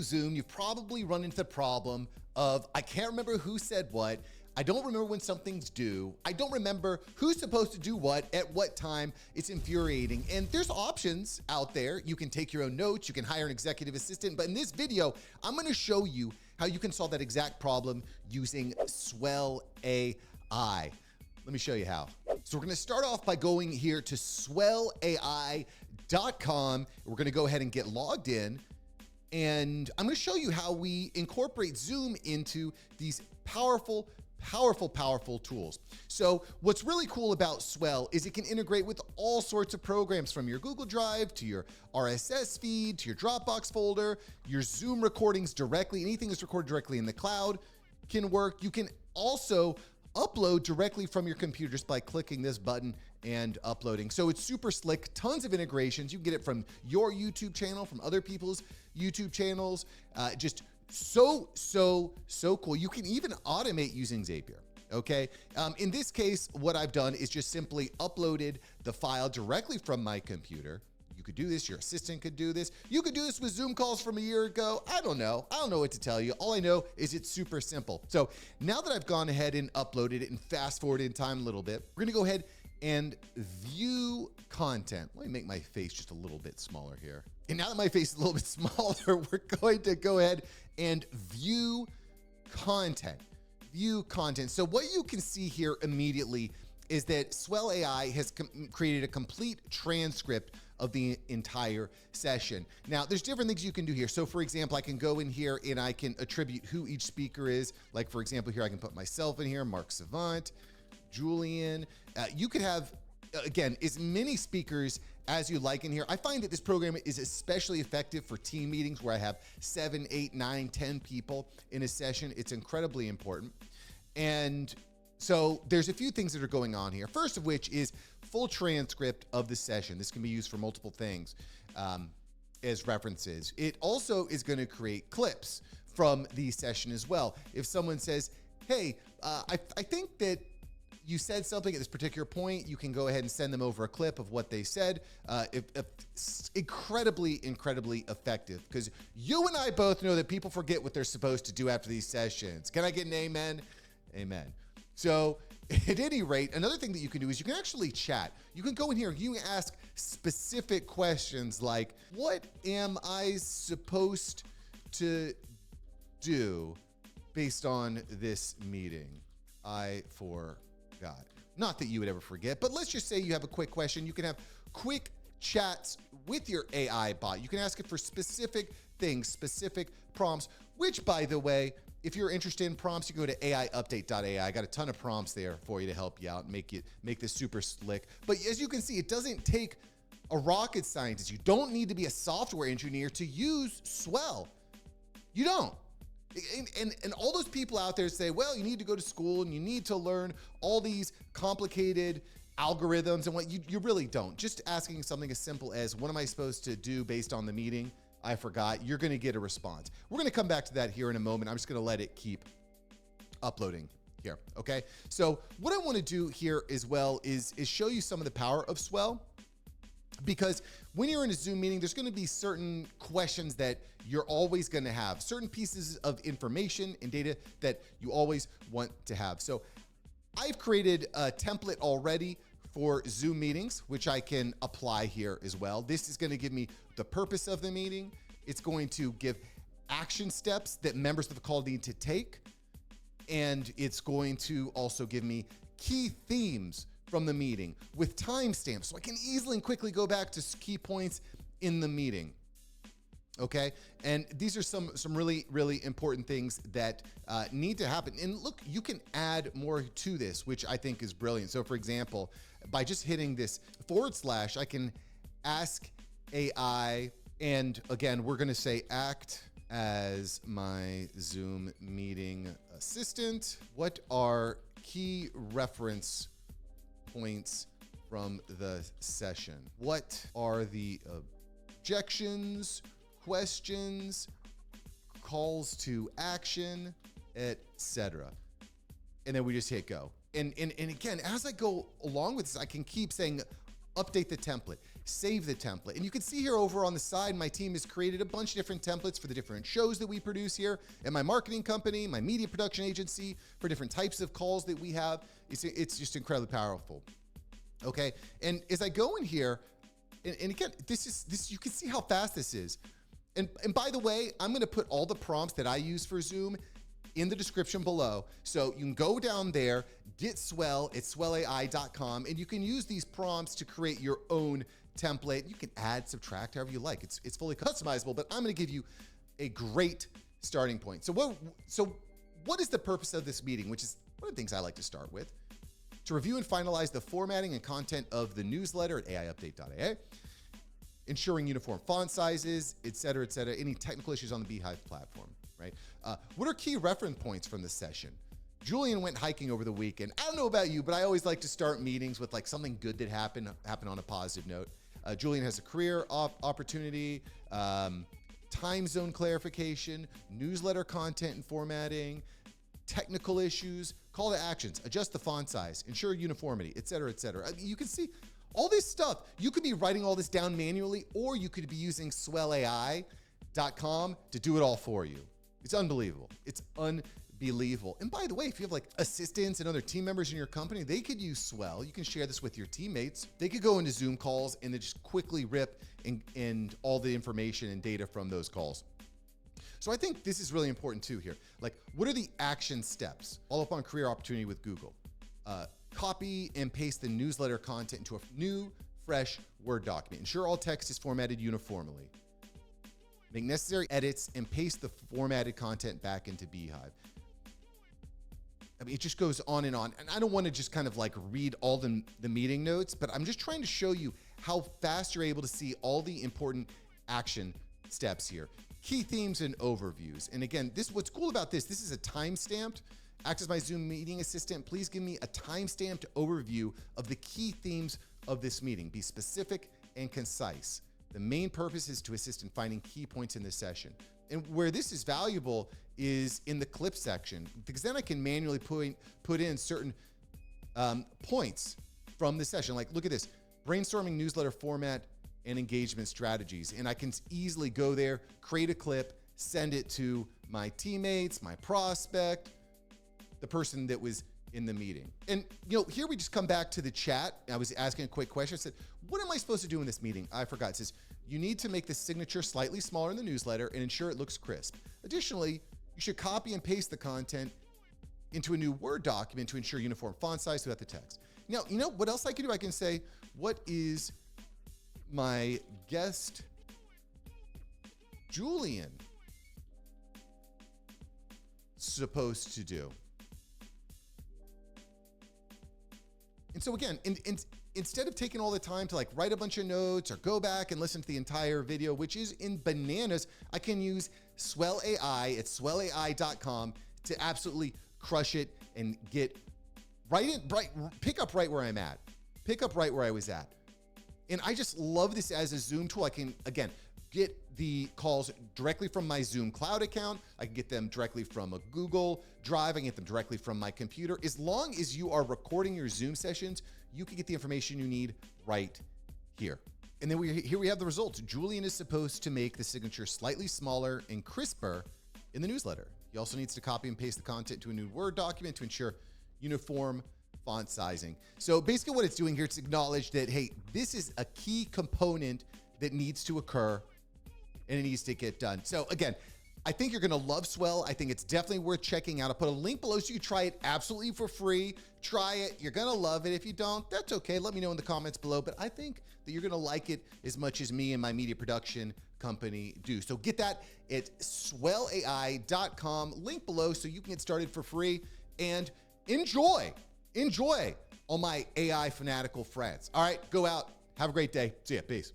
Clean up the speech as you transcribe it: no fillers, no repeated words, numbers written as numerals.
Zoom, you've probably run into the problem of, I can't remember who said what. I don't remember when something's due. I don't remember who's supposed to do what at what time. It's infuriating. And there's options out there. You can take your own notes. You can hire an executive assistant. But in this video, I'm going to show you how you can solve that exact problem using Swell AI. Let me show you how. So we're going to start off by going here to swellai.com. We're going to go ahead and get logged in. And I'm going to show you how we incorporate Zoom into these powerful tools. So what's really cool about Swell is it can integrate with all sorts of programs, from your Google Drive to your RSS feed, to your Dropbox folder, your Zoom recordings directly. Anything that's recorded directly in the cloud can work. You can also upload directly from your computer just by clicking this button and uploading. So it's super slick, tons of integrations. You can get it from your YouTube channel, from other people's YouTube channels. Just so cool. You can even automate using Zapier. Okay. In this case, what I've done is just simply uploaded the file directly from my computer. You could do this. Your assistant could do this. You could do this with Zoom calls from a year ago. I don't know what to tell you. All I know is it's super simple. So now that I've gone ahead and uploaded it and fast forward in time a little bit, we're going to go ahead and view content. Let me make my face just a little bit smaller here. And now that my face is a little bit smaller, we're going to go ahead and view content. View content. So what you can see here immediately is that Swell AI has created a complete transcript of the entire session. Now, there's different things you can do here. So for example, I can go in here and I can attribute who each speaker is. Like for example, here I can put myself in here, Mark Savant, Julian. You could have, again, as many speakers as you like in here. I find that this program is especially effective for team meetings where I have 7, 8, 9, 10 people in a session. It's incredibly important. And so there's a few things that are going on here. First of which is full transcript of the session. This can be used for multiple things as references. It also is going to create clips from the session as well. If someone says, hey, I think that you said something at this particular point, you can go ahead and send them over a clip of what they said. Incredibly effective, because you and I both know that people forget what they're supposed to do after these sessions. Can I get an amen? Amen. So at any rate, another thing that you can do is you can actually chat. You can go in here, you can ask specific questions like, what am I supposed to do based on this meeting? I forgot. Not that you would ever forget, but let's just say you have a quick question. You can have quick chats with your AI bot. You can ask it for specific things, specific prompts, which, by the way, if you're interested in prompts, you can go to aiupdate.ai. I got a ton of prompts there for you to help you out and make this super slick. But as you can see, it doesn't take a rocket scientist. You don't need to be a software engineer to use Swell. You don't. And all those people out there say, well, you need to go to school and you need to learn all these complicated algorithms and what you really don't. Just asking something as simple as, what am I supposed to do based on the meeting? I forgot. You're going to get a response. We're going to come back to that here in a moment. I'm just going to let it keep uploading here. Okay. So what I want to do here as well is show you some of the power of Swell. Because when you're in a Zoom meeting, there's going to be certain questions that you're always going to have, certain pieces of information and data that you always want to have. So I've created a template already for Zoom meetings, which I can apply here as well. This is going to give me the purpose of the meeting. It's going to give action steps that members of the call need to take. And it's going to also give me key themes from the meeting with timestamps, so I can easily and quickly go back to key points in the meeting. Okay, and these are some really important things that need to happen. And look, you can add more to this, which I think is brilliant. So for example, by just hitting this / I can ask AI, and again, we're going to say act as my Zoom meeting assistant. What are key reference points from the session? What are the objections, questions, calls to action, etc.? And then we just hit go. And again, as I go along with this, I can keep saying, update the template, save the template. And you can see here over on the side, my team has created a bunch of different templates for the different shows that we produce here and my marketing company, my media production agency, for different types of calls that we have. It's just incredibly powerful. Okay, and as I go in here, and again, this you can see how fast this is. And by the way, I'm gonna put all the prompts that I use for Zoom in the description below. So you can go down there, get Swell at swellai.com, and you can use these prompts to create your own template. You can add, subtract, however you like. It's fully customizable, but I'm gonna give you a great starting point. So what is the purpose of this meeting, which is one of the things I like to start with? To review and finalize the formatting and content of the newsletter at aiupdate.aa, ensuring uniform font sizes, et cetera, any technical issues on the Beehive platform, right? What are key reference points from this session? Julian went hiking over the weekend. I don't know about you, but I always like to start meetings with like something good that happened on a positive note. Julian has a career opportunity, time zone clarification, newsletter content and formatting, technical issues, call to actions, adjust the font size, ensure uniformity, et cetera, et cetera. You can see all this stuff. You could be writing all this down manually, or you could be using swellai.com to do it all for you. It's unbelievable. It's unbelievable. And by the way, if you have like assistants and other team members in your company, they could use Swell. You can share this with your teammates. They could go into Zoom calls and then just quickly rip and all the information and data from those calls. So I think this is really important too here. Like, what are the action steps? All up on career opportunity with Google. Copy and paste the newsletter content into a new, fresh Word document. Ensure all text is formatted uniformly. Make necessary edits and paste the formatted content back into Beehive. I mean, it just goes on. And I don't want to just kind of like read all the meeting notes, but I'm just trying to show you how fast you're able to see all the important action steps here. Key themes and overviews. And again, what's cool about this is a time-stamped. Act as my Zoom meeting assistant. Please give me a time-stamped overview of the key themes of this meeting. Be specific and concise. The main purpose is to assist in finding key points in this session. And where this is valuable is in the clip section, because then I can manually put in certain points from the session. Like, look at this, brainstorming newsletter format and engagement strategies. And I can easily go there, create a clip, send it to my teammates, my prospect, the person that was in the meeting. And here we just come back to the chat. I was asking a quick question. I said, what am I supposed to do in this meeting? I forgot. It says, you need to make the signature slightly smaller in the newsletter and ensure it looks crisp. Additionally, you should copy and paste the content into a new Word document to ensure uniform font size throughout the text. Now, what else I can do? I can say, what is my guest Julian supposed to do? And so again, instead of taking all the time to like write a bunch of notes or go back and listen to the entire video, which is in bananas, I can use Swell AI at swellai.com to absolutely crush it and pick up right where I'm at, pick up right where I was at. And I just love this as a Zoom tool. I can, again, get the calls directly from my Zoom cloud account. I can get them directly from a Google Drive. I can get them directly from my computer. As long as you are recording your Zoom sessions, you can get the information you need right here. And then here we have the results. Julian is supposed to make the signature slightly smaller and crisper in the newsletter. He also needs to copy and paste the content to a new Word document to ensure uniform font sizing. So basically what it's doing here, it's acknowledged that, hey, this is a key component that needs to occur and it needs to get done. So again, I think you're gonna love Swell. I think it's definitely worth checking out. I'll put a link below so you can try it absolutely for free. Try it, you're gonna love it. If you don't, that's okay. Let me know in the comments below, but I think that you're gonna like it as much as me and my media production company do. So get that at swellai.com, link below so you can get started for free and enjoy all my AI fanatical friends. All right, go out, have a great day. See ya, peace.